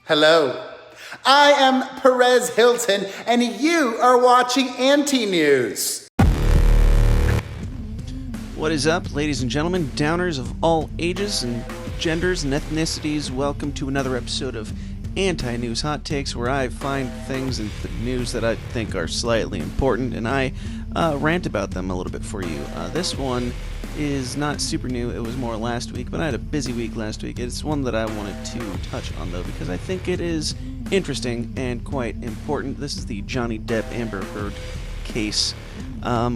Hello. I am Perez Hilton, and you are watching Anti-News. What is up, ladies and gentlemen, downers of all ages and genders and ethnicities? Welcome to another episode of Anti-News Hot Takes, where I find things in the news that I think are slightly important, and I rant about them a little bit for you. This one is not super new. It was more last week, but I had a busy week last week. It's one that I wanted to touch on, though, because I think it is interesting and quite important. This is the Johnny Depp Amber Heard case,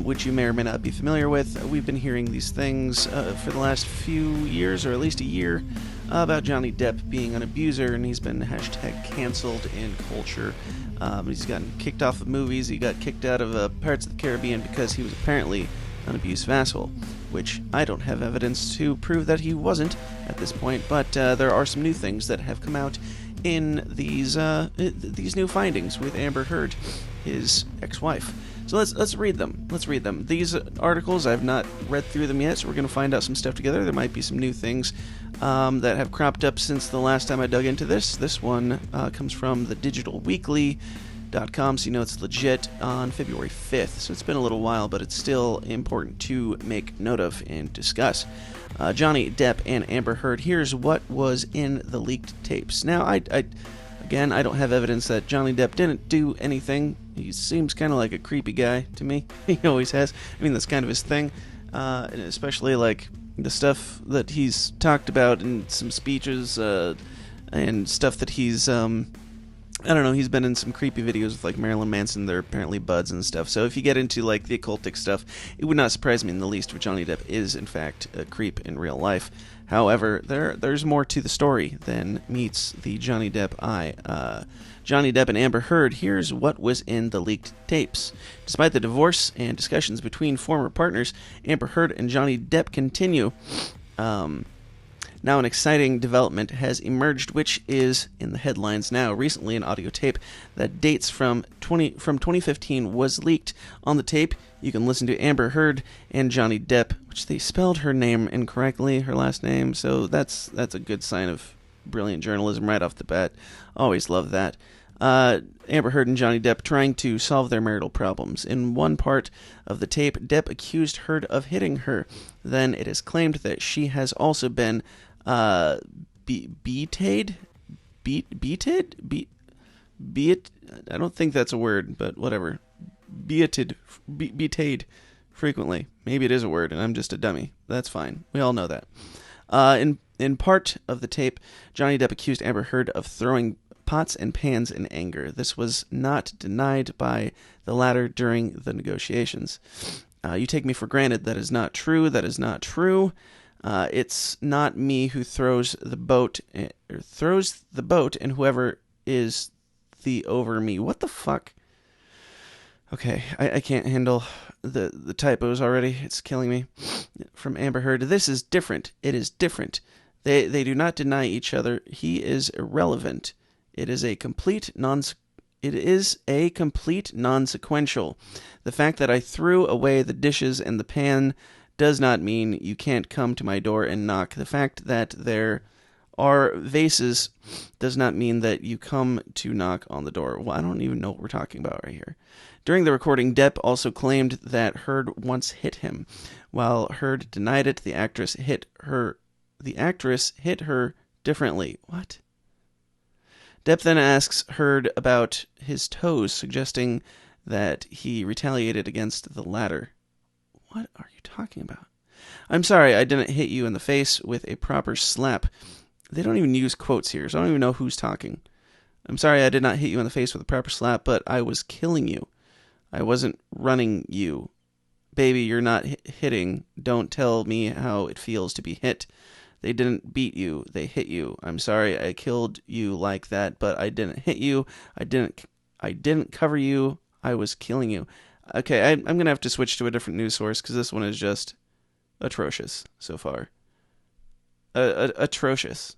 which you may or may not be familiar with. We've been hearing these things for the last few years, or at least a year, about Johnny Depp being an abuser, and he's been hashtag canceled in culture. He's gotten kicked off of movies. He got kicked out of Pirates of the Caribbean because he was apparently an abusive asshole, which I don't have evidence to prove that he wasn't at this point, but there are some new things that have come out in these new findings with Amber Heard, his ex-wife. So let's read them. These articles, I've not read through them yet, so we're going to find out some stuff together. There might be some new things that have cropped up since the last time I dug into this. This one comes from thedigitalweekly.com, so you know it's legit, on February 5th. So it's been a little while, but it's still important to make note of and discuss. Johnny Depp and Amber Heard. Here's what was in the leaked tapes. Now, Again, I don't have evidence that Johnny Depp didn't do anything. He seems kind of like a creepy guy to me. He always has. I mean, that's kind of his thing. And especially, like, the stuff that he's talked about in some speeches and stuff that he's, I don't know, he's been in some creepy videos with, like, Marilyn Manson. They're apparently buds and stuff. So if you get into, like, the occultic stuff, it would not surprise me in the least if Johnny Depp is, in fact, a creep in real life. However, there's more to the story than meets the Johnny Depp eye. Johnny Depp and Amber Heard, here's what was in the leaked tapes. Despite the divorce and discussions between former partners, Amber Heard and Johnny Depp continue. Now an exciting development has emerged, which is in the headlines now. Recently, an audio tape that dates from 2015 was leaked. On the tape, you can listen to Amber Heard and Johnny Depp, which they spelled her name incorrectly, her last name, so that's a good sign of brilliant journalism right off the bat. Always love that. Amber Heard and Johnny Depp trying to solve their marital problems. In one part of the tape, Depp accused Heard of hitting her. Then it is claimed that she has also been beated? I don't think that's a word, but whatever. Beated frequently. Maybe it is a word, and I'm just a dummy. That's fine. We all know that. In part of the tape, Johnny Depp accused Amber Heard of throwing pots and pans in anger. This was not denied by the latter during the negotiations. You take me for granted. That is not true. It's not me who throws the boat, and whoever is the over me. What the fuck? Okay, I can't handle the typos already. It's killing me. From Amber Heard, this is different. It is different. They do not deny each other. He is irrelevant. It is a complete non-sequential. The fact that I threw away the dishes and the pan does not mean you can't come to my door and knock. The fact that there are vases does not mean that you come to knock on the door. Well, I don't even know what we're talking about right here. During the recording, Depp also claimed that Heard once hit him. While Heard denied it, the actress hit her differently. What? Depp then asks Heard about his toes, suggesting that he retaliated against the latter. What are you talking about? I'm sorry, I didn't hit you in the face with a proper slap. They don't even use quotes here, so I don't even know who's talking. I'm sorry I did not hit you in the face with a proper slap, but I was killing you. I wasn't running you. Baby, you're not hitting. Don't tell me how it feels to be hit. They didn't beat you. They hit you. I'm sorry I killed you like that, but I didn't hit you. I didn't cover you. I was killing you. Okay, I'm going to have to switch to a different news source because this one is just atrocious so far. Atrocious.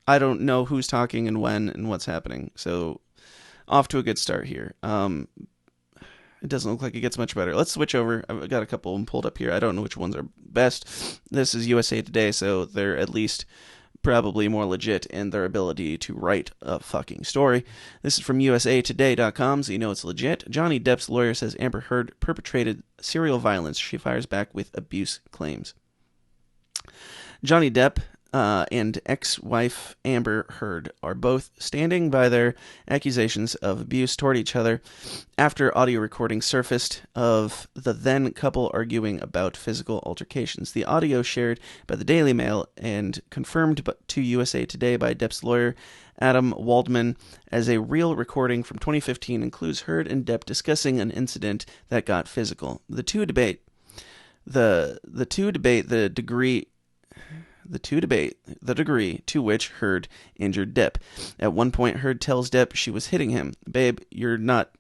I don't know who's talking and when and what's happening, so off to a good start here. It doesn't look like it gets much better. Let's switch over. I've got a couple of them pulled up here. I don't know which ones are best. This is USA Today, so they're at least probably more legit in their ability to write a fucking story. This is from usatoday.com, so you know it's legit. Johnny Depp's lawyer says Amber Heard perpetrated serial violence. She fires back with abuse claims. Johnny Depp and ex-wife Amber Heard are both standing by their accusations of abuse toward each other after audio recordings surfaced of the then couple arguing about physical altercations. The audio shared by the Daily Mail and confirmed to USA Today by Depp's lawyer Adam Waldman as a real recording from 2015 includes Heard and Depp discussing an incident that got physical. The two debate the degree to which Heard injured Depp. At one point, Heard tells Depp she was hitting him. Babe, you're not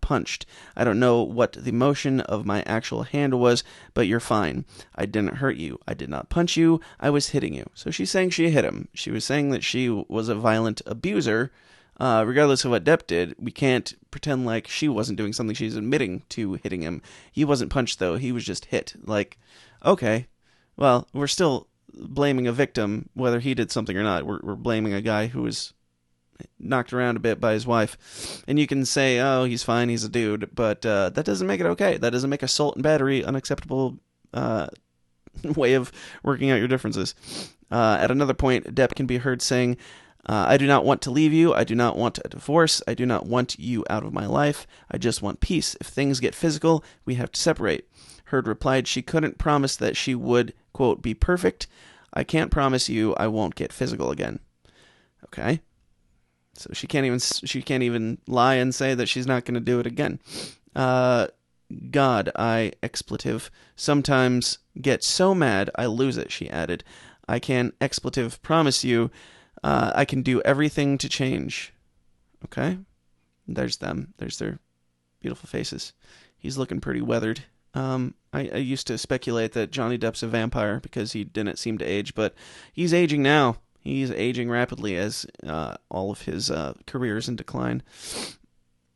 punched. I don't know what the motion of my actual hand was, but you're fine. I didn't hurt you. I did not punch you. I was hitting you. So she's saying she hit him. She was saying that she was a violent abuser. Regardless of what Depp did, we can't pretend like she wasn't doing something. She's admitting to hitting him. He wasn't punched, though. He was just hit. Like, okay. Well, we're still blaming a victim, whether he did something or not. We're blaming a guy who was knocked around a bit by his wife. And you can say, oh, he's fine, he's a dude, but that doesn't make it okay. That doesn't make assault and battery unacceptable way of working out your differences. At another point, Depp can be heard saying, I do not want to leave you. I do not want a divorce. I do not want you out of my life. I just want peace. If things get physical, we have to separate. Heard replied she couldn't promise that she would, quote, be perfect. I can't promise you I won't get physical again. Okay. So she can't even lie and say that she's not going to do it again. God, I expletive sometimes get so mad I lose it, she added. I can expletive promise you I can do everything to change. Okay. There's them. There's their beautiful faces. He's looking pretty weathered. I used to speculate that Johnny Depp's a vampire because he didn't seem to age, but he's aging now. He's aging rapidly as all of his career is in decline.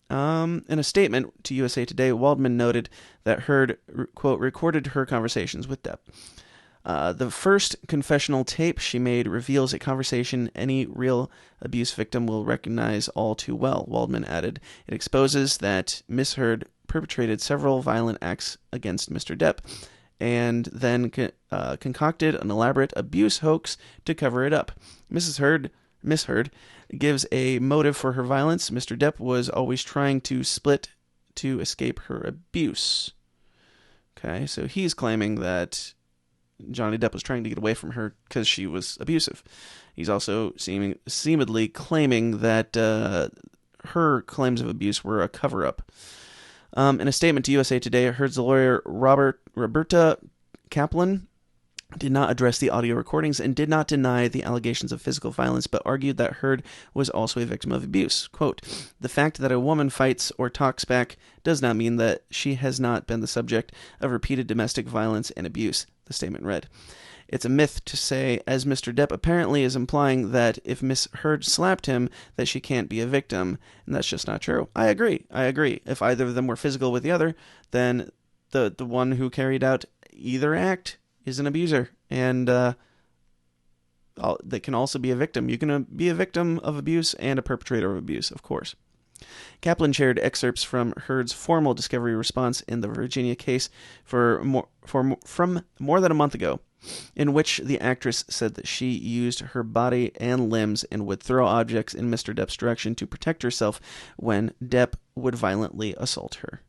In a statement to USA Today, Waldman noted that Heard, quote, recorded her conversations with Depp. The first confessional tape she made reveals a conversation any real abuse victim will recognize all too well, Waldman added. It exposes that Miss Heard perpetrated several violent acts against Mr. Depp and then concocted an elaborate abuse hoax to cover it up. Miss Heard gives a motive for her violence. Mr. Depp was always trying to split to escape her abuse. Okay, so he's claiming that Johnny Depp was trying to get away from her because she was abusive. He's also seemingly claiming that her claims of abuse were a cover-up. In a statement to USA Today, Heard's lawyer Roberta Kaplan did not address the audio recordings and did not deny the allegations of physical violence, but argued that Heard was also a victim of abuse. Quote, the fact that a woman fights or talks back does not mean that she has not been the subject of repeated domestic violence and abuse, the statement read. It's a myth to say, as Mr. Depp apparently is implying, that if Miss Heard slapped him, that she can't be a victim, and that's just not true. I agree. If either of them were physical with the other, then the one who carried out either act is an abuser, and they can also be a victim. You can be a victim of abuse and a perpetrator of abuse, of course. Kaplan shared excerpts from Heard's formal discovery response in the Virginia case from more than a month ago, in which the actress said that she used her body and limbs and would throw objects in Mr. Depp's direction to protect herself when Depp would violently assault her.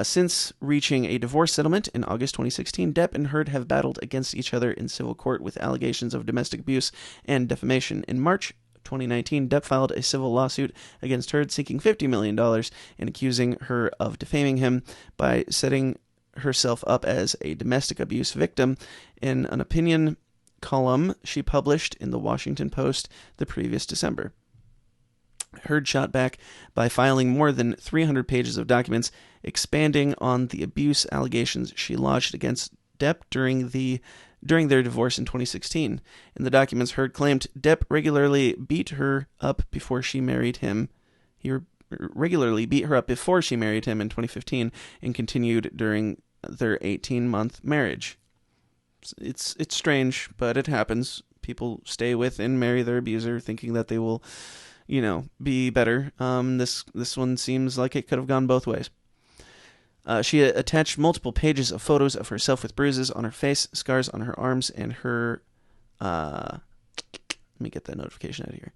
Since reaching a divorce settlement in August 2016, Depp and Heard have battled against each other in civil court with allegations of domestic abuse and defamation. In March 2019, Depp filed a civil lawsuit against Heard seeking $50 million and accusing her of defaming him by setting herself up as a domestic abuse victim in an opinion column she published in the Washington Post the previous December. Heard shot back by filing more than 300 pages of documents expanding on the abuse allegations she lodged against Depp during their divorce in 2016. In the documents, Heard claimed Depp regularly beat her up before she married him. He regularly beat her up before she married him in 2015 and continued during their 18-month marriage. It's strange, but it happens. people stay with and marry their abuser thinking that they will, be better. This one seems like it could have gone both ways. She attached multiple pages of photos of herself with bruises on her face, scars on her arms, and her... let me get that notification out of here.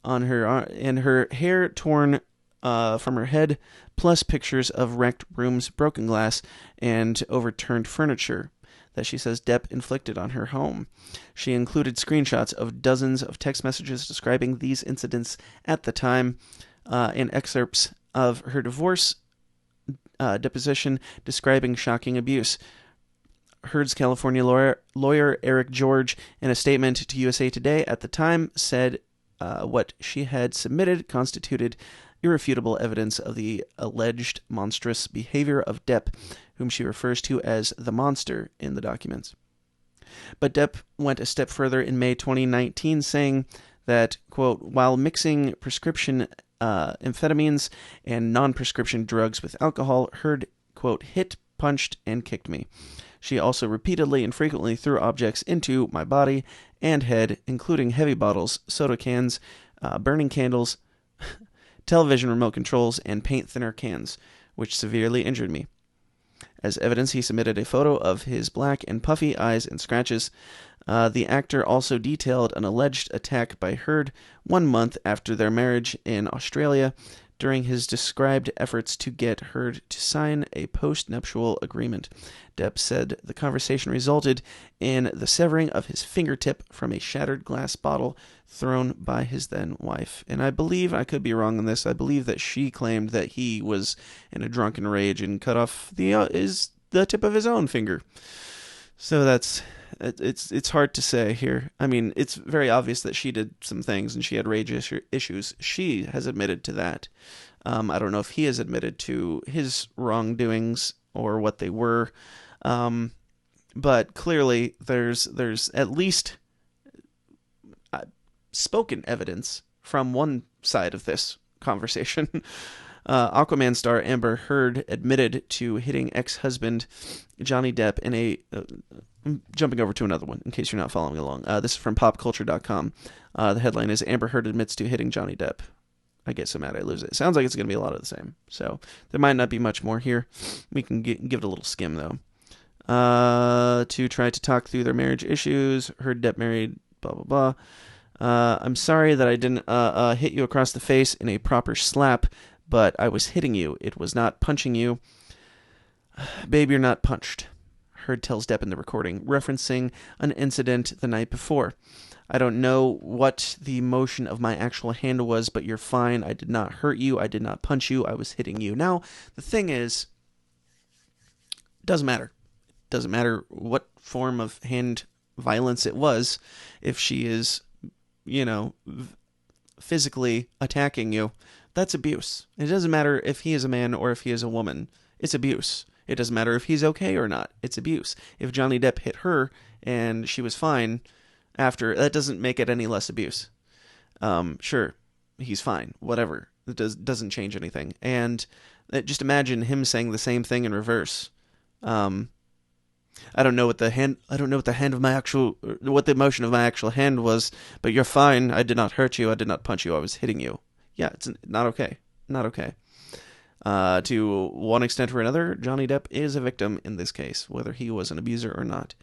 On her and her hair torn from her head, plus pictures of wrecked rooms, broken glass, and overturned furniture that she says Depp inflicted on her home. She included screenshots of dozens of text messages describing these incidents at the time, and excerpts of her divorce deposition describing shocking abuse. Heard's California lawyer Eric George, in a statement to USA Today at the time, said what she had submitted constituted irrefutable evidence of the alleged monstrous behavior of Depp, whom she refers to as the monster in the documents. But Depp went a step further in May 2019, saying that, quote, while mixing prescription amphetamines and non-prescription drugs with alcohol, Heard, quote, hit, punched, and kicked me. She also repeatedly and frequently threw objects into my body and head, including heavy bottles, soda cans, burning candles, television remote controls, and paint thinner cans, which severely injured me. As evidence, he submitted a photo of his black and puffy eyes and scratches. The actor also detailed an alleged attack by Heard 1 month after their marriage in Australia, during his described efforts to get Heard to sign a post-nuptial agreement. Depp said the conversation resulted in the severing of his fingertip from a shattered glass bottle thrown by his then-wife. And I believe, I could be wrong on this, I believe that she claimed that he was in a drunken rage and cut off the tip of his own finger. So it's hard to say here. I mean, it's very obvious that she did some things and she had rage issues. She has admitted to that. I don't know if he has admitted to his wrongdoings or what they were. But clearly there's at least spoken evidence from one side of this conversation. Aquaman star Amber Heard admitted to hitting ex-husband Johnny Depp in a... I'm jumping over to another one, in case you're not following along. This is from popculture.com. The headline is, Amber Heard admits to hitting Johnny Depp. I get so mad I lose it. Sounds like it's going to be a lot of the same. So there might not be much more here. We can give it a little skim, though. To try to talk through their marriage issues. Heard Depp married, blah, blah, blah. I'm sorry that I didn't hit you across the face in a proper slap, but I was hitting you. It was not punching you. Babe, you're not punched. Heard tells Depp in the recording, referencing an incident the night before. I don't know what the motion of my actual hand was, but you're fine. I did not hurt you. I did not punch you. I was hitting you. Now, the thing is, it doesn't matter. It doesn't matter what form of hand violence it was. If she is, physically attacking you, that's abuse. It doesn't matter if he is a man or if he is a woman. It's abuse. It doesn't matter if he's okay or not. It's abuse. If Johnny Depp hit her and she was fine after, that doesn't make it any less abuse. Sure, he's fine. Whatever. It doesn't change anything. And just imagine him saying the same thing in reverse. I don't know what the motion of my actual hand was, but you're fine. I did not hurt you. I did not punch you. I was hitting you. Yeah, it's not okay. Not okay. To one extent or another, Johnny Depp is a victim in this case, whether he was an abuser or not.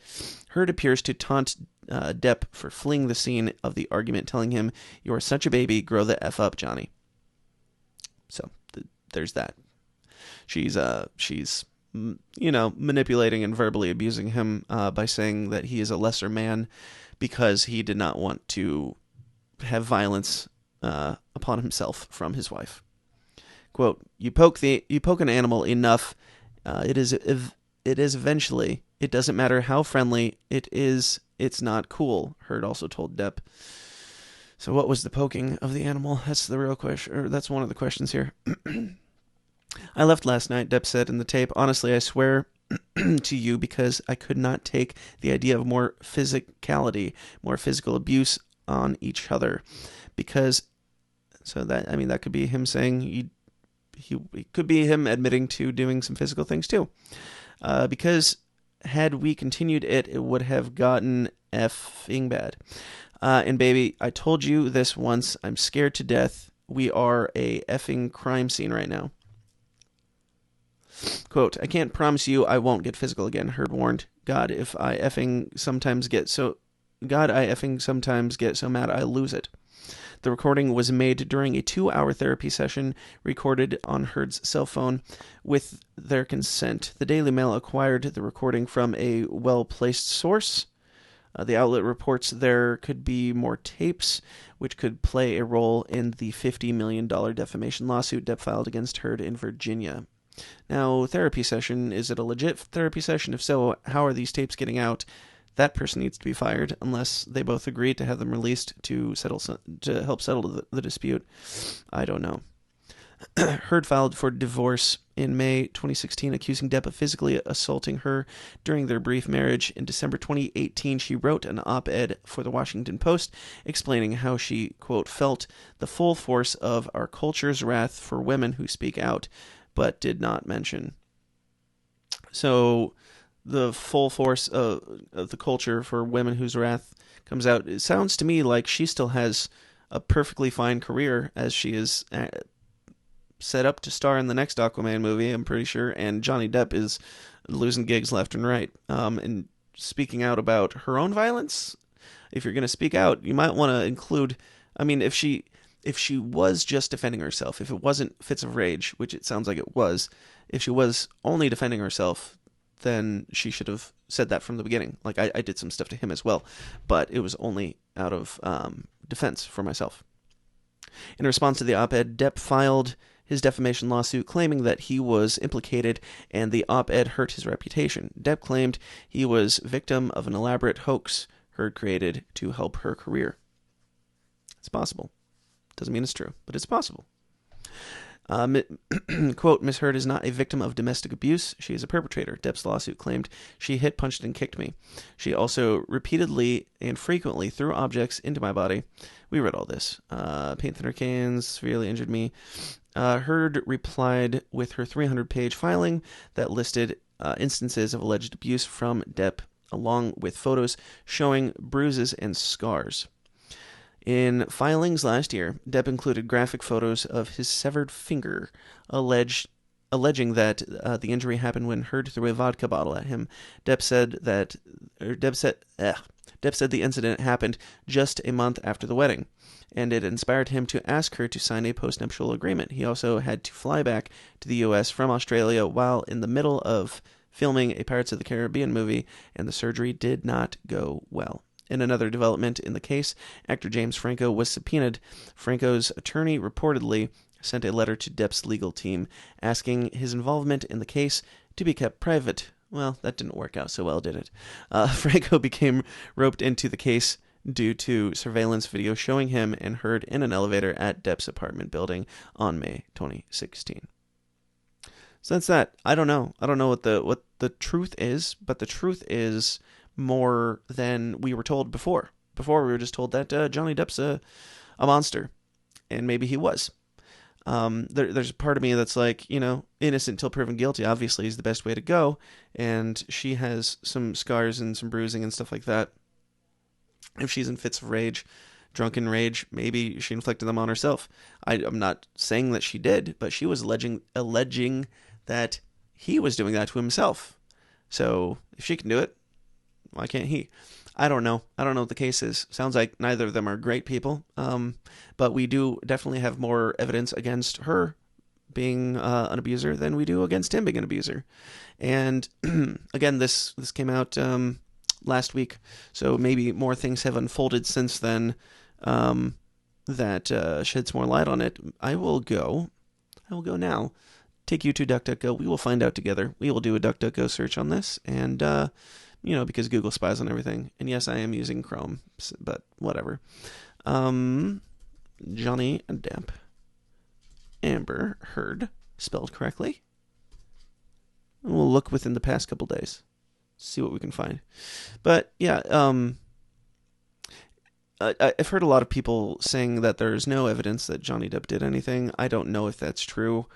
Heard appears to taunt Depp for fleeing the scene of the argument, telling him, "You are such a baby, grow the F up, Johnny." So, there's that. She's manipulating and verbally abusing him by saying that he is a lesser man because he did not want to have violence upon himself from his wife. Quote, you poke an animal enough, it is eventually, it doesn't matter how friendly it is, it's not cool, Heard also told Depp. So what was the poking of the animal? That's the real question, or that's one of the questions here. I left last night, Depp said in the tape. Honestly, I swear to you, because I could not take the idea of more physicality, more physical abuse on each other. Because, so that, I mean, that could be him saying it could be him admitting to doing some physical things too. Because had we continued it would have gotten effing bad. And baby, I told you this once. I'm scared to death. We are a effing crime scene right now. Quote, I can't promise you I won't get physical again, Heard warned. God, I effing sometimes get so mad I lose it. The recording was made during a 2-hour therapy session recorded on Heard's cell phone with their consent. The Daily Mail acquired the recording from a well-placed source. The outlet reports there could be more tapes, which could play a role in the $50 million defamation lawsuit Depp filed against Heard in Virginia. Now, therapy session, is it a legit therapy session? If so, how are these tapes getting out? That person needs to be fired unless they both agree to have them released to help settle the dispute. I don't know. Heard filed for divorce in May 2016, accusing Depp of physically assaulting her during their brief marriage. In December 2018, she wrote an op-ed for the Washington Post explaining how she, quote, felt the full force of our culture's wrath for women who speak out, but did not mention. So the full force of the culture for women whose wrath comes out, it sounds to me like she still has a perfectly fine career as she is set up to star in the next Aquaman movie, I'm pretty sure, and Johnny Depp is losing gigs left and right. And speaking out about her own violence, if you're going to speak out, you might want to include, I mean, if she was just defending herself, if it wasn't fits of rage, which it sounds like it was, if she was only defending herself, then she should have said that from the beginning. Like, I did some stuff to him as well, but it was only out of defense for myself. In response to the op-ed, Depp filed his defamation lawsuit claiming that he was implicated and the op-ed hurt his reputation. Depp claimed he was victim of an elaborate hoax Heard created to help her career. It's possible. Doesn't mean it's true, but it's possible. Quote, Miss Heard is not a victim of domestic abuse. She is a perpetrator. Depp's lawsuit claimed she hit, punched, and kicked me. She also repeatedly and frequently threw objects into my body. We read all this. Paint thinner cans severely injured me. Heard replied with her 300-page filing that listed instances of alleged abuse from Depp, along with photos showing bruises and scars. In filings last year, Depp included graphic photos of his severed finger, alleging that the injury happened when Heard threw a vodka bottle at him. Depp said the incident happened just a month after the wedding, and it inspired him to ask her to sign a postnuptial agreement. He also had to fly back to the U.S. from Australia while in the middle of filming a Pirates of the Caribbean movie, and the surgery did not go well. In another development in the case, actor James Franco was subpoenaed. Franco's attorney reportedly sent a letter to Depp's legal team asking his involvement in the case to be kept private. Well, that didn't work out so well, did it? Franco became roped into the case due to surveillance video showing him and Heard in an elevator at Depp's apartment building on May 2016. So that's that. I don't know what the truth is, but the truth is more than we were told before. Before we were just told that Johnny Depp's a monster, and maybe he was. There's a part of me that's like, innocent till proven guilty, obviously, is the best way to go, and she has some scars and some bruising and stuff like that. If she's in fits of rage, drunken rage, maybe she inflicted them on herself. I'm not saying that she did, but she was alleging that he was doing that to himself. So if she can do it, why can't he? I don't know what the case is. Sounds like neither of them are great people. But we do definitely have more evidence against her being an abuser than we do against him being an abuser. And again, this came out last week, so maybe more things have unfolded since then that sheds more light on it. I will go now. Take you to DuckDuckGo. We will find out together. We will do a DuckDuckGo search on this, and because Google spies on everything. And yes, I am using Chrome, but whatever. Johnny Depp, Amber Heard, spelled correctly. We'll look within the past couple days, see what we can find. But yeah, I've heard a lot of people saying that there's no evidence that Johnny Depp did anything. I don't know if that's true.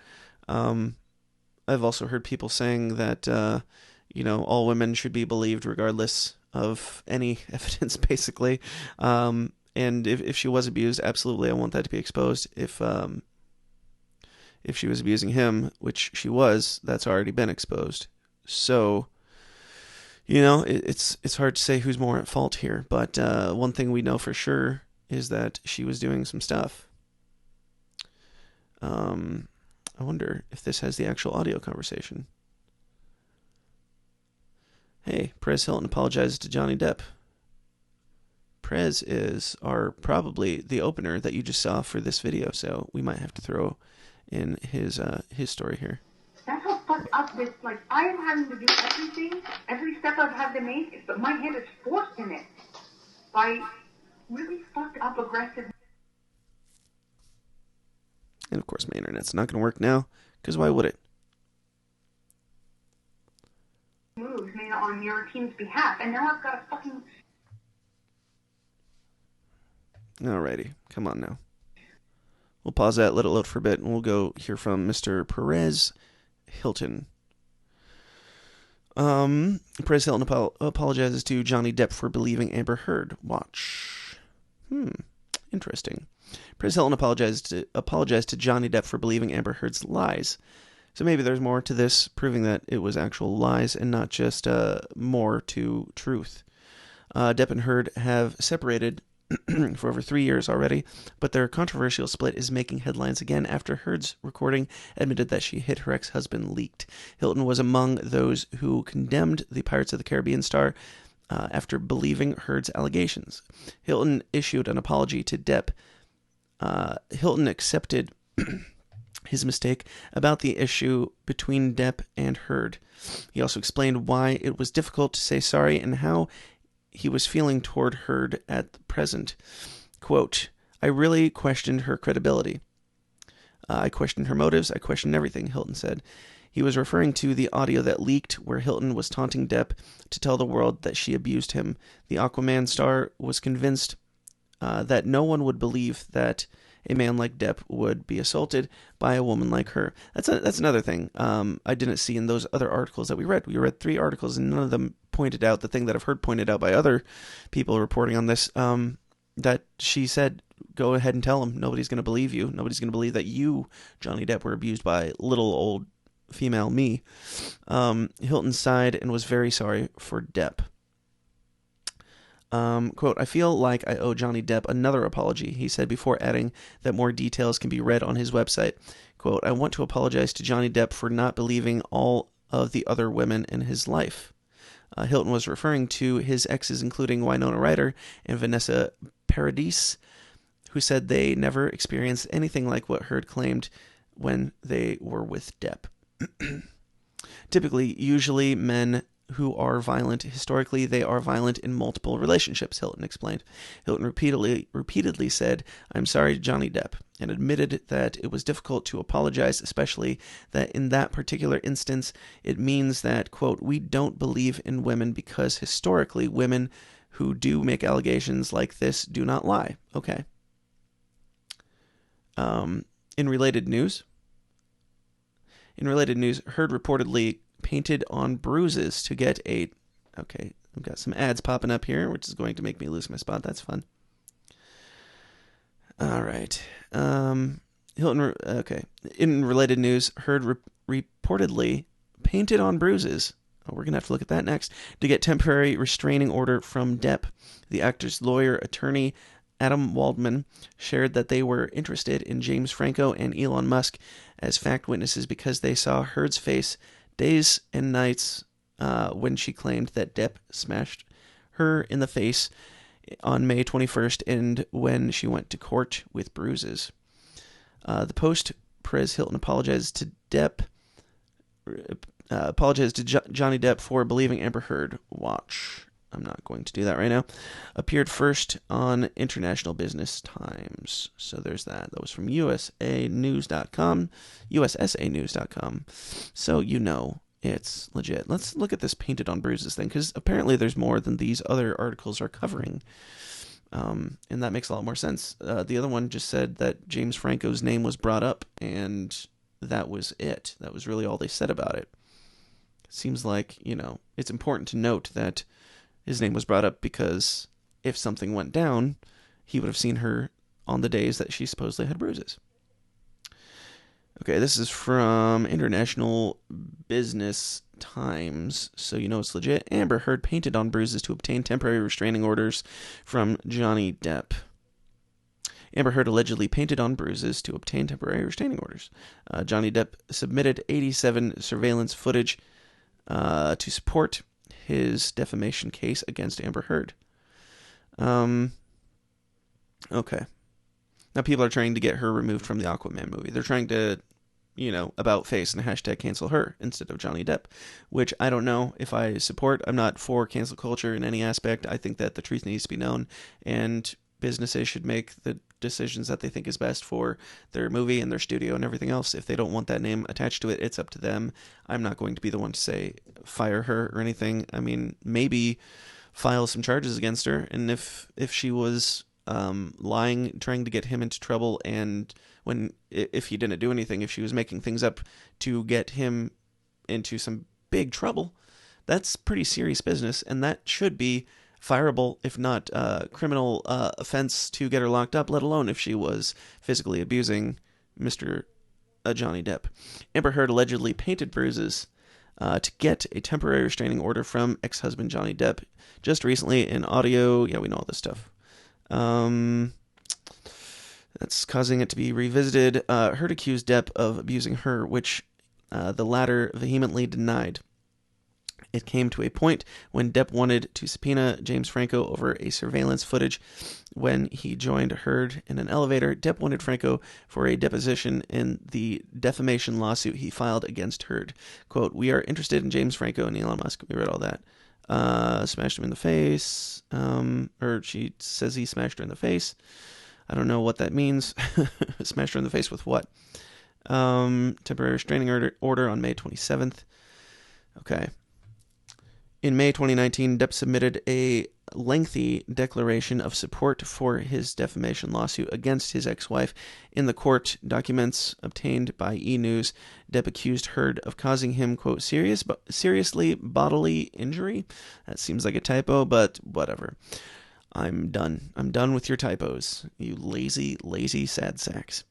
I've also heard people saying that all women should be believed regardless of any evidence, basically. And if she was abused, absolutely, I want that to be exposed. If she was abusing him, which she was, that's already been exposed. So, it's hard to say who's more at fault here. But one thing we know for sure is that she was doing some stuff. I wonder if this has the actual audio conversation. Hey, Perez Hilton apologizes to Johnny Depp. Perez is probably the opener that you just saw for this video, so we might have to throw in his story here. That's how fucked up this, I am having to do everything, every step I've had to make, but my head is forced in it by really fucked up aggressive. And of course my internet's not going to work now, because why would it? Moves made on your team's behalf, and now I've got a fucking... Alrighty, come on now. We'll pause that, let it load for a bit, and we'll go hear from Mr. Hilton. Perez Hilton apologizes to Johnny Depp for believing Amber Heard. Watch. Interesting. Perez Hilton apologized to Johnny Depp for believing Amber Heard's lies. So maybe there's more to this, proving that it was actual lies and not just more to truth. Depp and Heard have separated for over 3 years already, but their controversial split is making headlines again after Heard's recording admitted that she hit her ex-husband leaked. Hilton was among those who condemned the Pirates of the Caribbean star after believing Heard's allegations. Hilton issued an apology to Depp. Hilton accepted his mistake about the issue between Depp and Heard. He also explained why it was difficult to say sorry and how he was feeling toward Heard at the present. Quote, I really questioned her credibility. I questioned her motives. I questioned everything, Hilton said. He was referring to the audio that leaked where Hilton was taunting Depp to tell the world that she abused him. The Aquaman star was convinced that no one would believe that a man like Depp would be assaulted by a woman like her. That's another thing I didn't see in those other articles that we read. We read 3 articles, and none of them pointed out the thing that I've heard pointed out by other people reporting on this, that she said, go ahead and tell him. Nobody's going to believe you. Nobody's going to believe that you, Johnny Depp, were abused by little old female me. Hilton sighed and was very sorry for Depp. Quote, I feel like I owe Johnny Depp another apology, he said before adding that more details can be read on his website. Quote, I want to apologize to Johnny Depp for not believing all of the other women in his life. Hilton was referring to his exes, including Winona Ryder and Vanessa Paradis, who said they never experienced anything like what Heard claimed when they were with Depp. Usually men who are violent, historically they are violent in multiple relationships, Hilton explained. Hilton repeatedly said, I'm sorry to Johnny Depp, and admitted that it was difficult to apologize, especially that in that particular instance, it means that, quote, we don't believe in women because historically women who do make allegations like this do not lie. Okay. In related news, Heard reportedly painted on bruises to get okay, I've got some ads popping up here, which is going to make me lose my spot. That's fun. All right. Hilton, okay. In related news, Heard reportedly painted on bruises. Oh, we're going to have to look at that next. To get temporary restraining order from Depp. The actor's lawyer, attorney Adam Waldman, shared that they were interested in James Franco and Elon Musk as fact witnesses because they saw Heard's face days and nights when she claimed that Depp smashed her in the face on May 21st and when she went to court with bruises. The post, Perez Hilton apologized to Johnny Depp for believing Amber Heard. Watch. I'm not going to do that right now. Appeared first on International Business Times. So there's that. That was from USAnews.com. USSAnews.com. So you know it's legit. Let's look at this painted on bruises thing, because apparently there's more than these other articles are covering. And that makes a lot more sense. The other one just said that James Franco's name was brought up, and that was it. That was really all they said about it. Seems like, it's important to note that his name was brought up because if something went down, he would have seen her on the days that she supposedly had bruises. Okay, this is from International Business Times, so you know it's legit. Amber Heard painted on bruises to obtain temporary restraining orders from Johnny Depp. Amber Heard allegedly painted on bruises to obtain temporary restraining orders. Johnny Depp submitted 87 surveillance footage to support his defamation case against Amber Heard. Okay. Now people are trying to get her removed from the Aquaman movie. They're trying to, about face and hashtag cancel her instead of Johnny Depp, which I don't know if I support. I'm not for cancel culture in any aspect. I think that the truth needs to be known, and businesses should make the decisions that they think is best for their movie and their studio and everything else. If they don't want that name attached to it, it's up to them. I'm not going to be the one to say fire her or anything. I mean, maybe file some charges against her, and if she was lying, trying to get him into trouble, and if he didn't do anything, if she was making things up to get him into some big trouble, that's pretty serious business, and that should be fireable, if not criminal offense to get her locked up, let alone if she was physically abusing Mr. Johnny Depp. Amber Heard allegedly painted bruises to get a temporary restraining order from ex-husband Johnny Depp just recently in audio. Yeah, we know all this stuff. That's causing it to be revisited. Heard accused Depp of abusing her, which the latter vehemently denied. It came to a point when Depp wanted to subpoena James Franco over a surveillance footage when he joined Heard in an elevator. Depp wanted Franco for a deposition in the defamation lawsuit he filed against Heard. Quote, "We are interested in James Franco and Elon Musk." We read all that. Smashed him in the face. Or she says he smashed her in the face. I don't know what that means. Smashed her in the face with what? Temporary restraining order on May 27th. Okay. In May 2019, Depp submitted a lengthy declaration of support for his defamation lawsuit against his ex-wife. In the court documents obtained by E! News, Depp accused Heard of causing him, quote, seriously bodily injury. That seems like a typo, but whatever. I'm done. I'm done with your typos, you lazy, lazy sad sacks.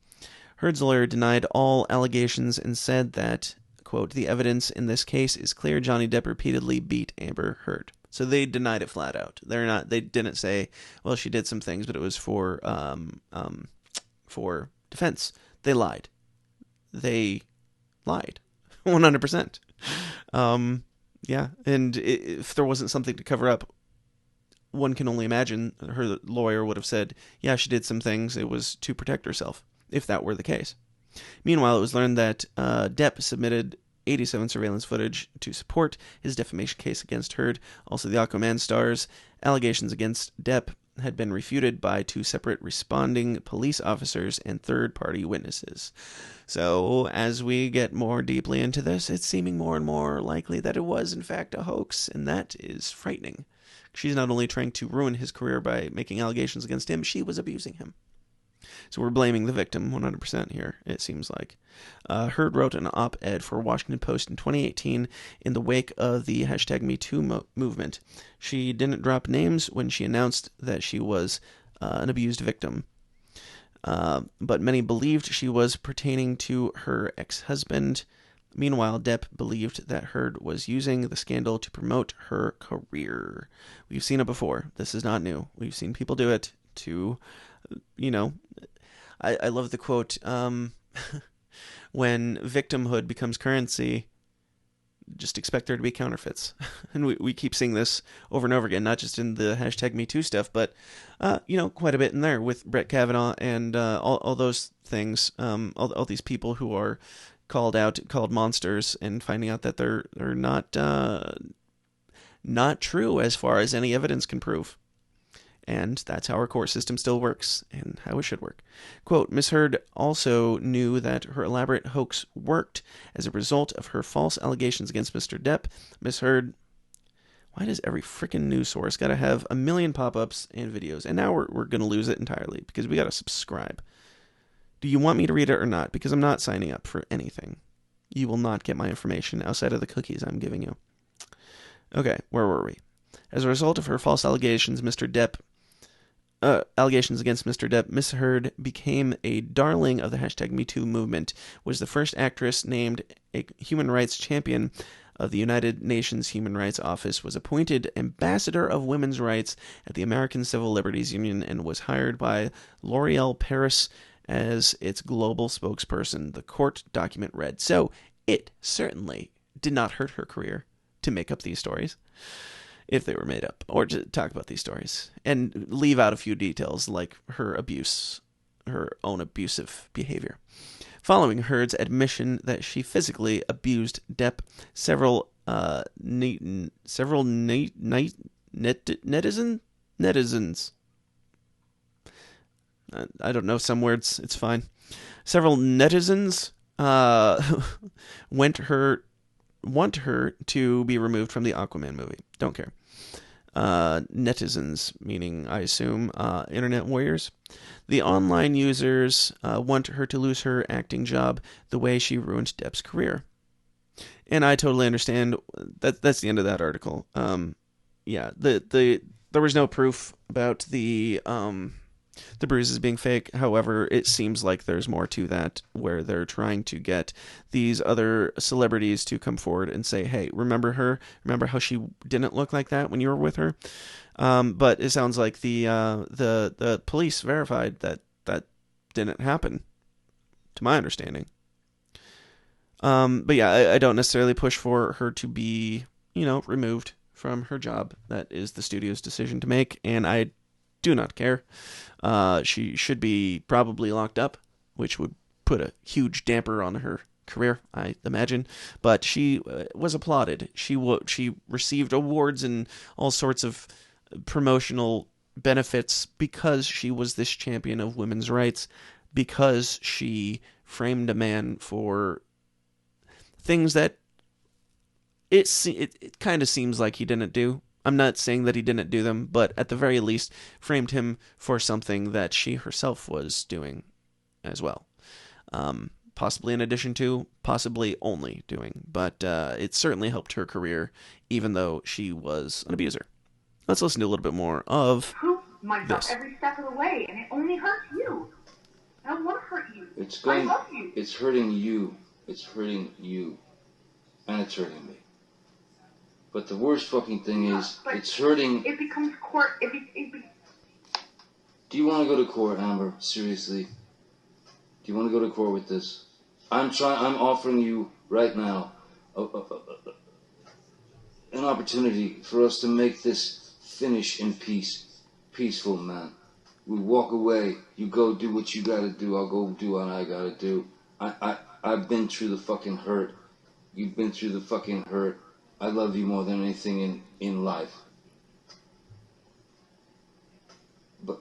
Heard's lawyer denied all allegations and said that, quote, "The evidence in this case is clear. Johnny Depp repeatedly beat Amber Heard." So they denied it flat out. They didn't say, well, she did some things, but it was for defense. They lied. They lied. 100%. Yeah. And if there wasn't something to cover up, one can only imagine her lawyer would have said, yeah, she did some things. It was to protect herself, if that were the case. Meanwhile, it was learned that Depp submitted 87 surveillance footage to support his defamation case against Heard. Also, the Aquaman star's allegations against Depp had been refuted by two separate responding police officers and third-party witnesses. So, as we get more deeply into this, it's seeming more and more likely that it was, in fact, a hoax, and that is frightening. She's not only trying to ruin his career by making allegations against him, she was abusing him. So we're blaming the victim 100% here, it seems like. Heard wrote an op-ed for Washington Post in 2018 in the wake of the hashtag #MeToo movement. She didn't drop names when she announced that she was an abused victim. But many believed she was pertaining to her ex-husband. Meanwhile, Depp believed that Heard was using the scandal to promote her career. We've seen it before. This is not new. We've seen people do it to, I love the quote, when victimhood becomes currency, just expect there to be counterfeits. And we keep seeing this over and over again, not just in the hashtag #MeToo stuff, but, quite a bit in there with Brett Kavanaugh and all those things, all these people who are called monsters, and finding out that they're not true as far as any evidence can prove. And that's how our court system still works, and how it should work. Quote, "Miss Heard also knew that her elaborate hoax worked as a result of her false allegations against Mr. Depp. Miss Heard..." Why does every freaking news source got to have a million pop-ups and videos? And now we're going to lose it entirely, because we got to subscribe. Do you want me to read it or not? Because I'm not signing up for anything. You will not get my information outside of the cookies I'm giving you. Okay, where were we? As a result of her false allegations, allegations against Mr. Depp, Miss Heard became a darling of the hashtag MeToo movement, was the first actress named a human rights champion of the United Nations Human Rights Office, was appointed ambassador of women's rights at the American Civil Liberties Union, and was hired by L'Oreal Paris as its global spokesperson, the court document read. So it certainly did not hurt her career to make up these stories, if they were made up, or to talk about these stories, and leave out a few details like her own abusive behavior. Following Heard's admission that she physically abused Depp, several netizens, I don't know some words, it's fine. Several netizens want her to be removed from the Aquaman movie. Don't care. Netizens, meaning, I assume, internet warriors. The online users want her to lose her acting job the way she ruined Depp's career. And I totally understand. That's the end of that article. Yeah, there was no proof about the bruises being fake. However, it seems like there's more to that, where they're trying to get these other celebrities to come forward and say, hey, remember her? Remember how she didn't look like that when you were with her? But it sounds like the police verified that didn't happen, to my understanding. But yeah, I don't necessarily push for her to be, removed from her job. That is the studio's decision to make, and I do not care. She should be probably locked up, which would put a huge damper on her career, I imagine. But she was applauded. She received awards and all sorts of promotional benefits because she was this champion of women's rights, because she framed a man for things that it kind of seems like he didn't do. I'm not saying that he didn't do them, but at the very least framed him for something that she herself was doing as well. Possibly in addition to, possibly only doing. But it certainly helped her career, even though she was an abuser. Let's listen to a little bit more of Prove myself this. every step of the way, and it only hurts you. I don't want to hurt you. I love you. It's hurting you. It's hurting you. And it's hurting me. But the worst fucking thing is, it's hurting. It becomes court. Do you want to go to court, Amber? Seriously? Do you want to go to court with this? I'm offering you right now an opportunity for us to make this finish in peace. Peaceful, man. We walk away. You go do what you gotta do. I'll go do what I gotta do. I've been through the fucking hurt. You've been through the fucking hurt. I love you more than anything in life. But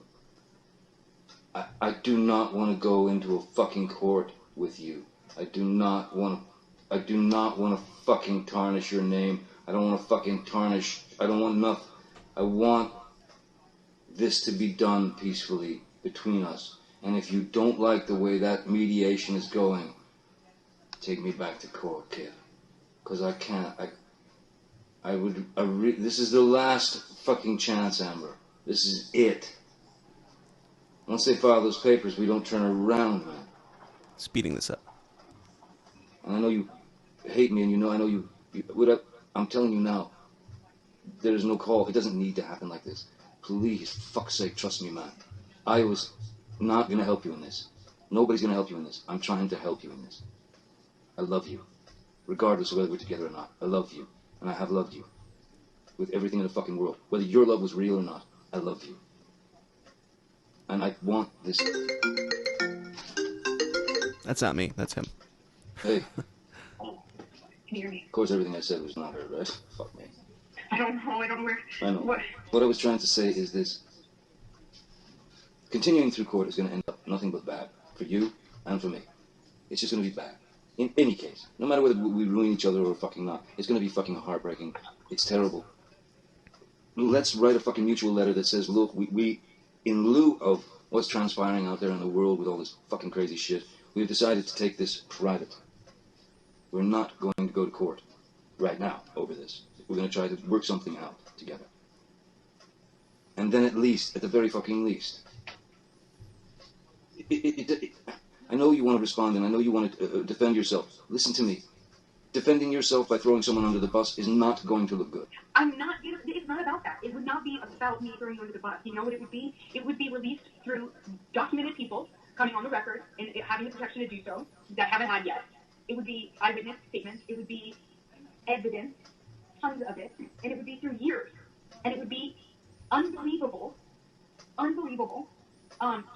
I do not want to go into a fucking court with you. I do not want to fucking tarnish your name. I don't want to fucking tarnish. I don't want nothing. I want this to be done peacefully between us. And if you don't like the way that mediation is going, take me back to court, kid. Because I can't. This is the last fucking chance, Amber. This is it. Once they file those papers, we don't turn around, man. Speeding this up. And I know you hate me, and I know you I'm telling you now, there's no call. It doesn't need to happen like this. Please, for fuck's sake, trust me, man. I was not going to help you in this. Nobody's going to help you in this. I'm trying to help you in this. I love you. Regardless of whether we're together or not. I love you. And I have loved you. With everything in the fucking world. Whether your love was real or not. I love you. And I want this. That's not me. That's him. Hey. Can you hear me? Of course, everything I said was not her, right? Fuck me. I don't know. I know. What I was trying to say is this. Continuing through court is going to end up nothing but bad. For you and for me. It's just going to be bad. In any case. No matter whether we ruin each other or fucking not. It's going to be fucking heartbreaking. It's terrible. Let's write a fucking mutual letter that says, look, we in lieu of what's transpiring out there in the world with all this fucking crazy shit, we've decided to take this private. We're not going to go to court right now over this. We're going to try to work something out together. And then at the very fucking least, I know you want to respond and I know you want to defend yourself. Listen to me. Defending yourself by throwing someone under the bus is not going to look good. I'm not, it's not about that. It would not be about me throwing you under the bus. You know what it would be? It would be released through documented people coming on the record and having the protection to do so that haven't had yet. It would be eyewitness statements. It would be evidence, tons of it, and it would be through years. And it would be unbelievable,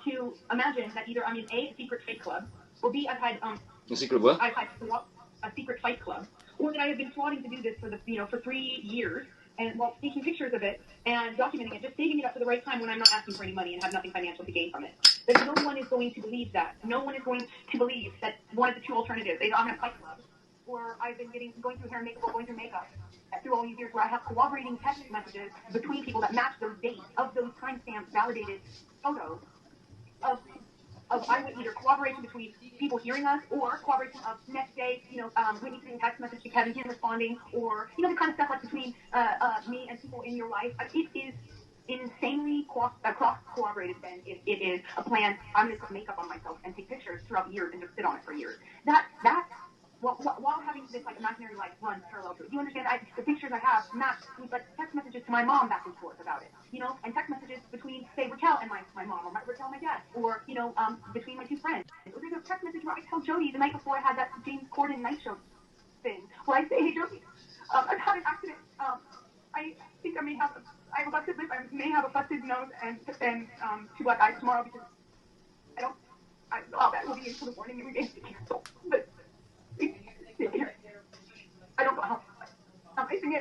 to imagine that either I'm in a secret fight club, or B, I've had A secret what? I've had a secret fight club, or that I have been plotting to do this for 3 years, and while taking pictures of it and documenting it, just saving it up for the right time when I'm not asking for any money and have nothing financial to gain from it. That no one is going to believe that. No one is going to believe that one of the two alternatives. Either I'm in a fight club, or I've been going through hair and makeup, or going through makeup through all these years where I have corroborating text messages between people that match those dates of those timestamp validated photos of either corroboration between people hearing us or corroboration of next day, Whitney sending text message to Kevin, him responding, or, the kind of stuff like between me and people in your life. It is insanely cross-corroborated then if it is a plan. I'm going to put makeup on myself and take pictures throughout years and just sit on it for years. While having this imaginary life run parallel to it. You understand? The pictures I have match with text messages to my mom back and forth about it, and text messages between, say, Raquel and my mom, or Raquel and my dad, or, between my two friends. There's a text message where I tell Jody the night before I had that James Corden night show thing, where I say, hey, Jody, I've had an accident. I think I may have a busted lip. I may have a busted nose and 2 black eyes tomorrow because that will be until the morning and we may have to cancel. But I don't know how. I think I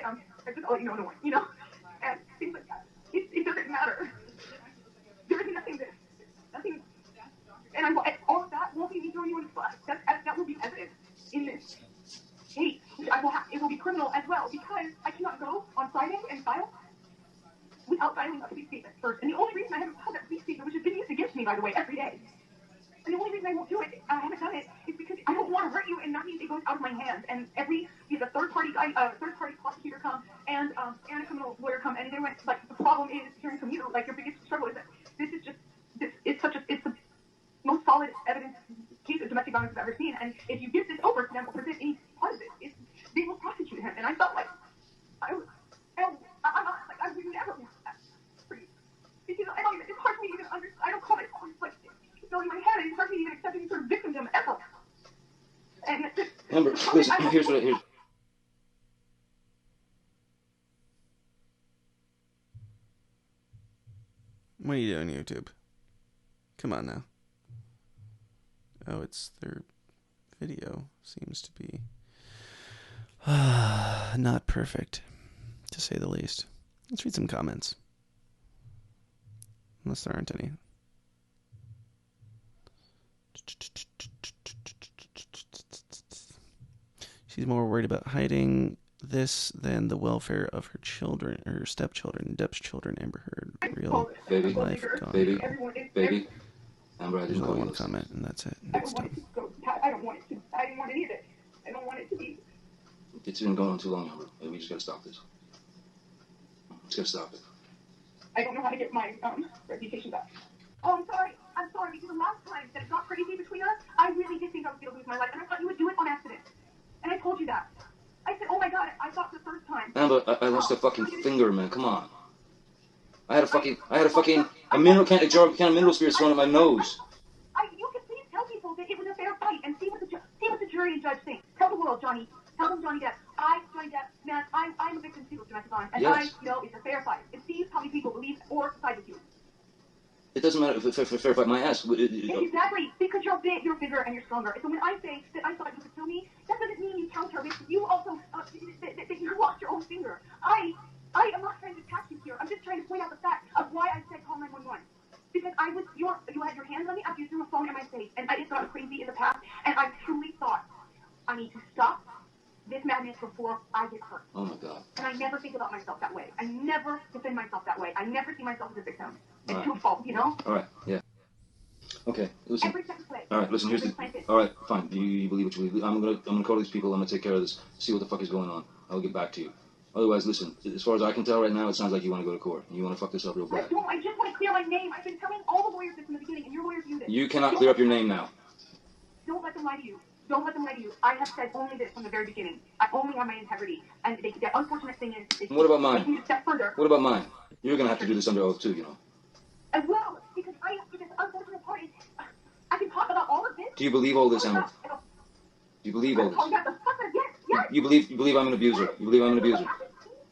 just let you know, and things like that. It doesn't matter. There is nothing, and all of that won't be me throwing you in the bus. That will be evidence in this case, which it will be criminal as well, because I cannot go on Friday and file without filing a police statement first. And the only reason I haven't filed that police statement, which is being used against me, by the way, every day, and the only reason I won't do it, I haven't done it, is because I don't want to hurt you, and that means it goes out of my hands. And the third-party prosecutor come and a criminal lawyer come, and they went, the problem is, hearing from you, your biggest struggle is that it's the most solid evidence case of domestic violence I've ever seen. And if you give this over to them or present any part of it, they will prosecute him. And I felt like I would never want that for you. Because it's hard for me to even understand. I don't call myself in my head, it's hard for me to even accept any sort of victimdom ever. And Amber, listen, here's what What are you doing, YouTube? Come on now. Oh, it's their video seems to be not perfect, to say the least. Let's read some comments. Unless there aren't any. She's more worried about hiding this than the welfare of her children, her stepchildren, Depp's children, Amber Heard. Real life gone. Baby. Amber, I just There's call one you. comment, and that's it. I don't want it to go. I don't want it to. I didn't want any of it. I don't want it to be. It's been going on too long, Amber. We just gotta stop this. Just gotta stop it. I don't know how to get my reputation back. Oh, I'm sorry. Because the last time that it got crazy between us, I really did think I was going to lose my life, and I thought you would do it on accident. And I told you that. I said, oh my God, I thought the first time. Amber, I lost a fucking finger, man. Come on. I had a mineral can of mineral spirits thrown at my nose. You can please tell people that it was a fair fight and see what the jury and judge think. Tell the world, Johnny. Tell them, Johnny Depp. Johnny Depp, man, I'm a victim too of domestic violence, and yes. I know it's a fair fight. It's see how many people believe or side with you. It doesn't matter if it's fair fight my ass. Exactly, because you're bigger and you're stronger. So when I say that I thought you could kill me, that doesn't mean you counter with you also that you lost your own finger. I am not trying to attack you here. I'm just trying to point out the fact of why I said call 911. Because you had your hands on me after you threw a phone in my face, and I just got crazy in the past, and I truly thought I need to stop this madness before I get hurt. Oh my God. And I never think about myself that way. I never defend myself that way. I never see myself as a victim. It's Right. too fault, All right, yeah. Okay, listen. Every second play. All right, listen. Here's the. All right, fine. You believe what you believe. I'm gonna call these people. I'm gonna take care of this. See what the fuck is going on. I'll get back to you. Otherwise, listen, as far as I can tell right now, it sounds like you want to go to court. You want to fuck this up real I bad. don't. I just want to clear my name. I've been telling all the lawyers this from the beginning, and your lawyers knew this. You cannot clear up your name now. Don't let them lie to you. Don't let them lie to you. I have said only this from the very beginning. I only have my integrity. And the unfortunate thing is... And what about mine? Taking it a step further. What about mine? You're going to have to do this under oath too, you know. As well, because this unfortunate part is... I can talk about all of this. Do you believe all this, Amber? Do you believe all this? Oh, yeah, the fuck, yes. You believe I'm an abuser? You believe I'm an abuser?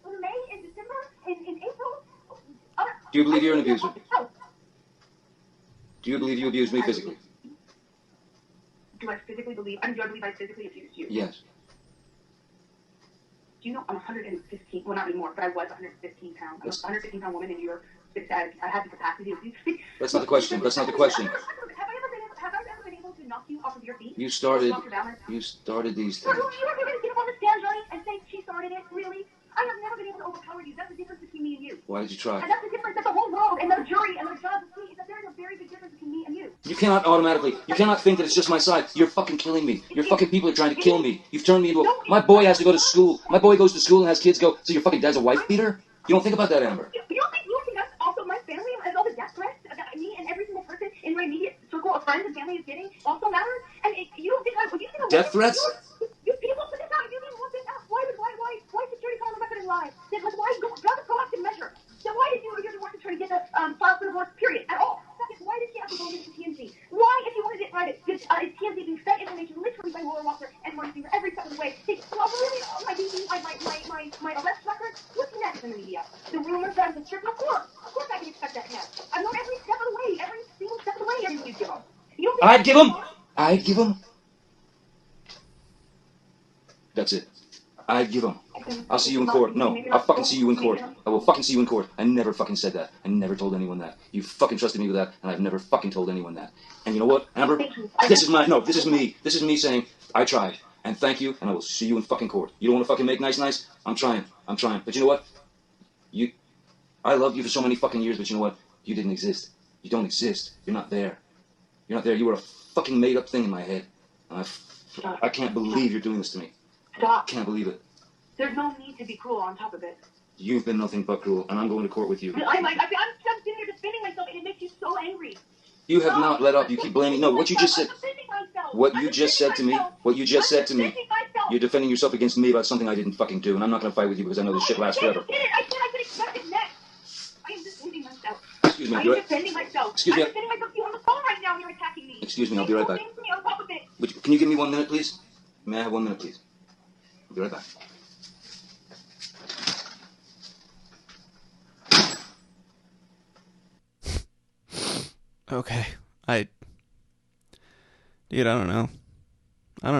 In May, in December, in April... Do you believe you're an abuser? Do you believe you abused me physically? Do I physically believe... I mean, do I believe I physically abused you? Yes. Do you know I'm 115... Well, not anymore, but I was 115 pounds. I'm a 115-pound woman, and you're... I have the capacity to abuse... That's not the question. That's not the question. Have I ever been able to knock you off of your feet? You started these things. You are going to get up on the stand, Johnny, and say she started it? Really? I have never been able to overpower you. That's the difference between me and you. Why did you try? And that's the difference that the whole world and the jury and the judge see is that there is a very big difference between me and you. You cannot think that it's just my side. You're fucking killing me. Your fucking people are trying to kill me. You've turned me into a... My boy has to go to school. My boy goes to school and has kids go, so your fucking dad's a wife beater? You don't think about that, Amber. You don't think that's also my family and all the death threats that me and every single person in my immediate circle of friends and family is getting also matters? And you don't think Death threats? You people put this out. You didn't want this out. Why security come on the record and lie? Then why go the proactive measure? Then why did you want to try to get the file for divorce, period, at all? Second, why did she have to go into TMZ? Why, if you wanted it private, is TMZ being fed information literally by Laura Walker and Marty Singer every step of the way? They really, my DD, my arrest record, what's next in the media? The rumors that I'm a strip, of course I can expect that next. I've known every step of the way, every single step of the way, everything you give them. You don't think I'd give them. That's it. I'd give them. I'll see you in court. No, I'll fucking see you in court. I will fucking see you in court. I never fucking said that. I never told anyone that. You fucking trusted me with that, and I've never fucking told anyone that. And you know what, Amber? This is me. This is me saying, I tried. And thank you, and I will see you in fucking court. You don't want to fucking make nice? I'm trying. But you know what? I loved you for so many fucking years, but you know what? You didn't exist. You don't exist. You're not there. You were a fucking made-up thing in my head. And I can't believe you're doing this to me. Stop. Can't believe it. There's no need to be cruel on top of it. You've been nothing but cruel, and I'm going to court with you. I'm sitting here defending myself, and it makes you so angry. You have not let up. You keep blaming. No, what you just said. What you just said to me. You're defending yourself against me about something I didn't fucking do, and I'm not going to fight with you because I know this shit lasts forever. I can expect it next. I am defending myself. Excuse me. I'm defending myself. Excuse me. I'm defending myself. You're on the phone right now, and you're attacking me. Excuse me. I'll be right back. On top of it. Can you give me 1 minute, please? May I have 1 minute, please? I'll be right back. Okay. Dude, I don't know. I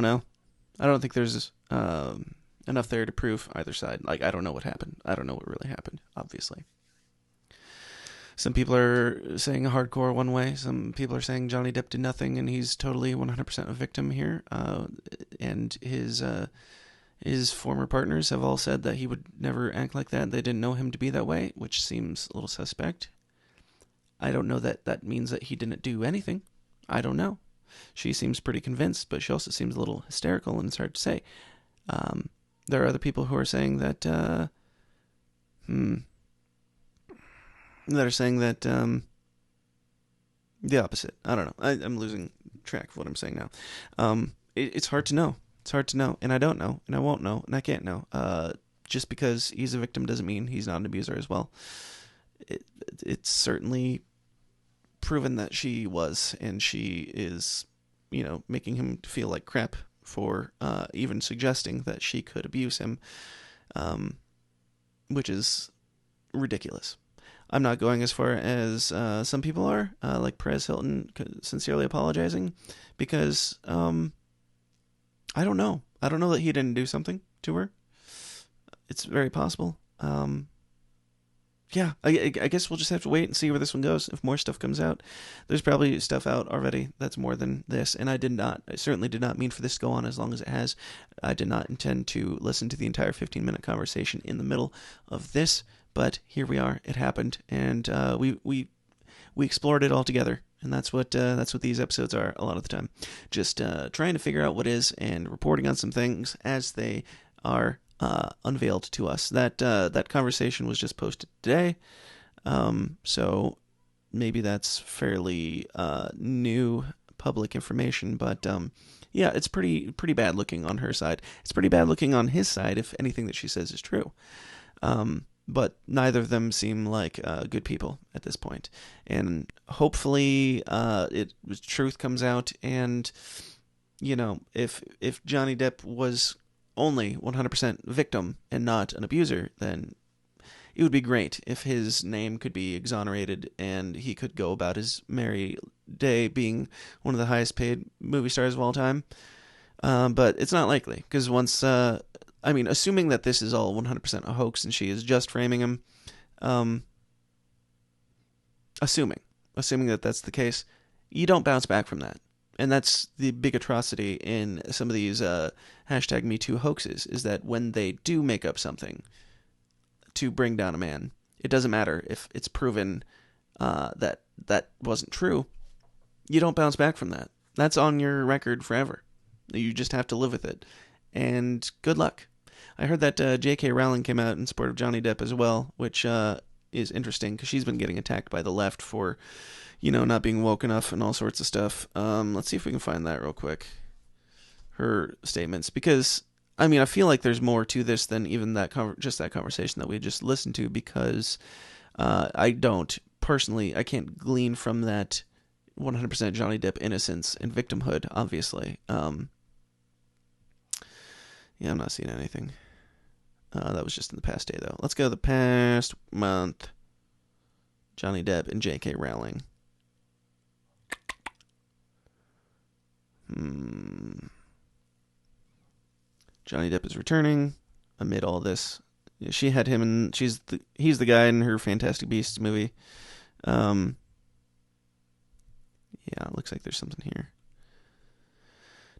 don't think there's enough there to prove either side. Like, I don't know what happened. I don't know what really happened, obviously. Some people are saying hardcore one way. Some people are saying Johnny Depp did nothing and he's totally 100% a victim here. And his former partners have all said that he would never act like that. They didn't know him to be that way, which seems a little suspect. I don't know that that means that he didn't do anything. I don't know. She seems pretty convinced, but she also seems a little hysterical, and it's hard to say. There are other people who are saying that, the opposite. I don't know. I'm losing track of what I'm saying now. It's hard to know. It's hard to know, and I don't know, and I won't know, and I can't know. Just because he's a victim doesn't mean he's not an abuser as well. It's certainly proven that she was, and she is, making him feel like crap for even suggesting that she could abuse him, which is ridiculous. I'm not going as far as some people are, like Perez Hilton sincerely apologizing, because I don't know. I don't know that he didn't do something to her. It's very possible. Yeah, I guess we'll just have to wait and see where this one goes. If more stuff comes out, there's probably stuff out already that's more than this. And I certainly did not mean for this to go on as long as it has. I did not intend to listen to the entire 15-minute conversation in the middle of this, but here we are. It happened, and we explored it all together. And that's what these episodes are a lot of the time. Just trying to figure out what is and reporting on some things as they are unveiled to us. That conversation was just posted today, so maybe that's fairly new public information. But yeah, it's pretty bad looking on her side. It's pretty bad looking on his side if anything that she says is true. But neither of them seem like good people at this point. And hopefully truth comes out, and if Johnny Depp was only 100% victim and not an abuser, then it would be great if his name could be exonerated and he could go about his merry day being one of the highest paid movie stars of all time. But it's not likely, because assuming that this is all 100% a hoax and she is just framing him, assuming that that's the case, you don't bounce back from that. And that's the big atrocity in some of these hashtag MeToo hoaxes, is that when they do make up something to bring down a man, it doesn't matter if it's proven that wasn't true. You don't bounce back from that. That's on your record forever. You just have to live with it. And good luck. I heard that J.K. Rowling came out in support of Johnny Depp as well, which is interesting because she's been getting attacked by the left for, not being woke enough and all sorts of stuff. Let's see if we can find that real quick. Her statements, because I feel like there's more to this than even that just that conversation that we just listened to, because I can't glean from that 100% Johnny Depp innocence and victimhood, obviously. Yeah, I'm not seeing anything. That was just in the past day, though. Let's go the past month. Johnny Depp and J.K. Rowling. Johnny Depp is returning amid all this. She had him, and he's the guy in her Fantastic Beasts movie. Yeah, it looks like there's something here.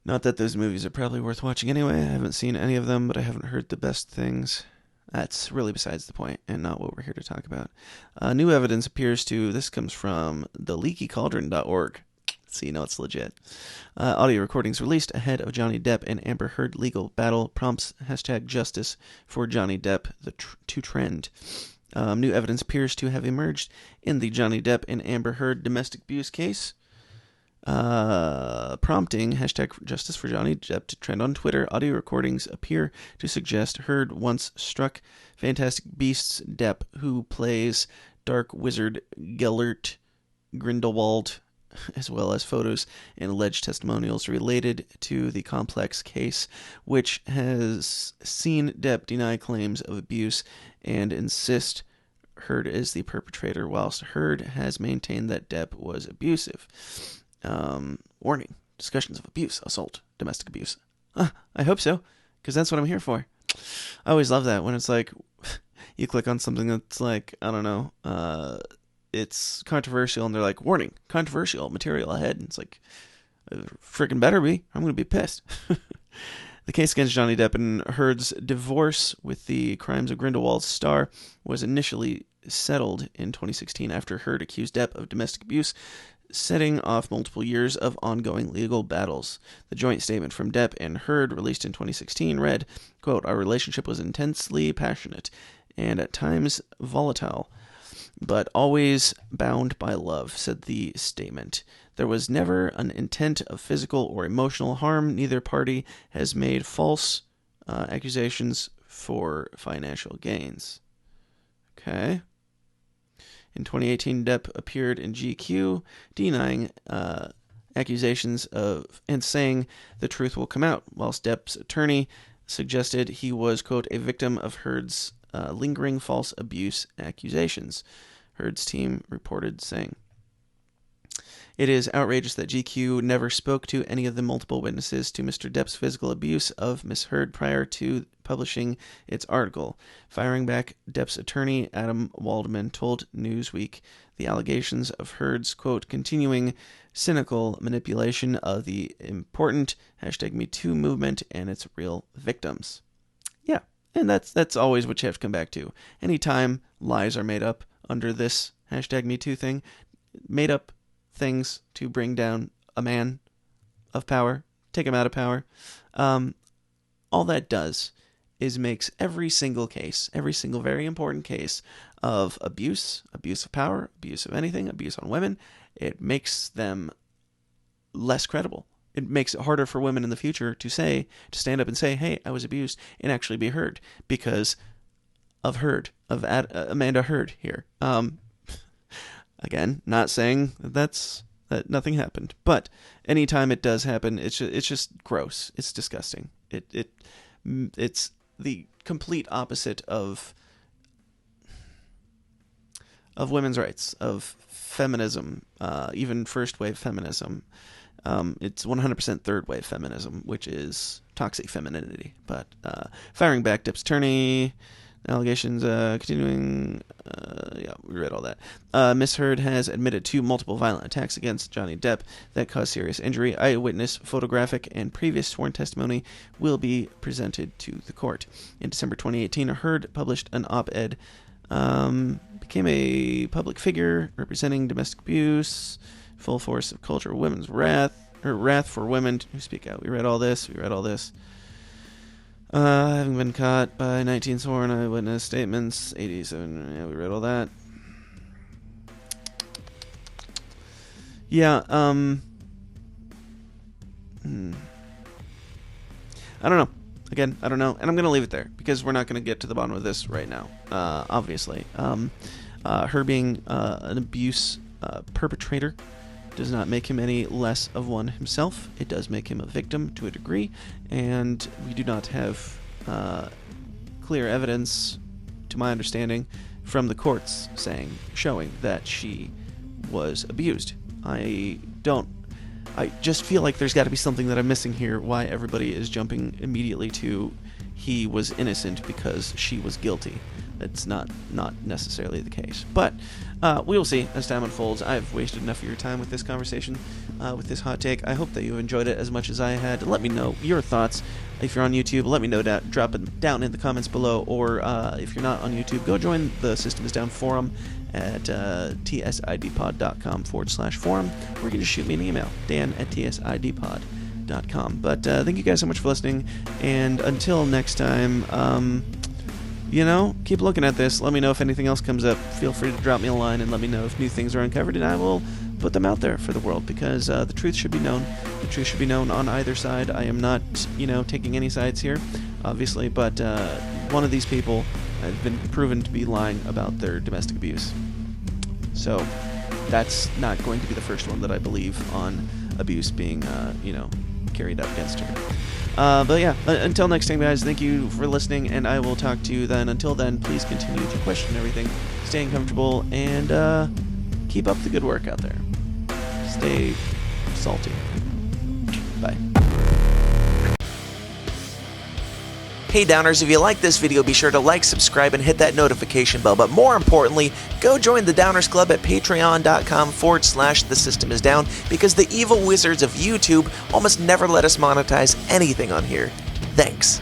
Not that those movies are probably worth watching anyway. I haven't seen any of them, but I haven't heard the best things. That's really besides the point and not what we're here to talk about. New evidence appears to... This comes from theleakycauldron.org. So you know it's legit. Audio recordings released ahead of Johnny Depp and Amber Heard legal battle prompts hashtag justice for Johnny Depp to trend. New evidence appears to have emerged in the Johnny Depp and Amber Heard domestic abuse case, prompting hashtag justice for Johnny Depp to trend on Twitter. Audio recordings appear to suggest Heard once struck Fantastic Beasts Depp, who plays Dark Wizard Gellert Grindelwald, as well as photos and alleged testimonials related to the complex case, which has seen Depp deny claims of abuse and insist Heard is the perpetrator, whilst Heard has maintained that Depp was abusive. Warning: discussions of abuse, assault, domestic abuse. I hope so, because that's what I'm here for. I always love that when it's like you click on something that's like, I don't know, it's controversial, and they're like, warning, controversial material ahead. And it's like, freaking better be. I'm going to be pissed. The case against Johnny Depp and Heard's divorce with the Crimes of Grindelwald star was initially settled in 2016 after Heard accused Depp of domestic abuse, setting off multiple years of ongoing legal battles. The joint statement from Depp and Heard, released in 2016, read, quote, "Our relationship was intensely passionate and at times volatile, but always bound by love," said the statement. "There was never an intent of physical or emotional harm. Neither party has made false accusations for financial gains." Okay. In 2018, Depp appeared in GQ, denying accusations and saying the truth will come out, whilst Depp's attorney suggested he was, quote, a victim of Heard's lingering false abuse accusations. Heard's team reported, saying, "It is outrageous that GQ never spoke to any of the multiple witnesses to Mr. Depp's physical abuse of Miss Heard prior to publishing its article." Firing back, Depp's attorney, Adam Waldman, told Newsweek the allegations of Heard's, quote, continuing cynical manipulation of the important hashtag MeToo movement and its real victims. Yeah, and that's always what you have to come back to. Anytime lies are made up under this hashtag MeToo thing, made up things to bring down a man of power, take him out of power, all that does is makes every single case, every single very important case of abuse of power, abuse of anything, abuse on women, it makes them less credible. It makes it harder for women in the future to stand up and say, hey, I was abused, and actually be heard because of Amanda Heard here. Again, not saying that nothing happened, but anytime it does happen, it's just gross. It's disgusting. It's the complete opposite of women's rights, of feminism, even first wave feminism. It's 100% third wave feminism, which is toxic femininity. But firing back Depp's attorney, allegations continuing. Yeah, we read all that. Miss Heard has admitted to multiple violent attacks against Johnny Depp that caused serious injury. Eyewitness, photographic, and previous sworn testimony will be presented to the court. In December 2018, Heard published an op-ed. Became a public figure representing domestic abuse, full force of culture, women's wrath for women who speak out. We read all this. Having been caught by 19 sworn eyewitness statements, 87. Yeah, we read all that. Yeah. I don't know. Again, I don't know, and I'm going to leave it there because we're not going to get to the bottom of this right now. Obviously, her being an abuse perpetrator does not make him any less of one himself. It does make him a victim to a degree, and we do not have clear evidence, to my understanding, from the courts showing that she was abused. I just feel like there's got to be something that I'm missing here, why everybody is jumping immediately to he was innocent because she was guilty. It's not necessarily the case. But we will see as time unfolds. I've wasted enough of your time with this conversation, with this hot take. I hope that you enjoyed it as much as I had. Let me know your thoughts. If you're on YouTube, let me know that. Drop it down in the comments below. Or if you're not on YouTube, go join the System Is Down forum at tsidpod.com/forum, or you can just shoot me an email, dan@tsidpod.com. But thank you guys so much for listening, and until next time, keep looking at this. Let me know if anything else comes up. Feel free to drop me a line and let me know if new things are uncovered, and I will put them out there for the world, because the truth should be known. The truth should be known on either side. I am not, taking any sides here, obviously, but one of these people have been proven to be lying about their domestic abuse. So that's not going to be the first one that I believe on abuse being, carried out against her. But yeah, until next time, guys, thank you for listening, and I will talk to you then. Until then, please continue to question everything, staying comfortable, and keep up the good work out there. Stay salty. Bye. Hey Downers, if you like this video, be sure to like, subscribe, and hit that notification bell. But more importantly, go join the Downers Club at patreon.com/The System Is Down, because the evil wizards of YouTube almost never let us monetize anything on here. Thanks.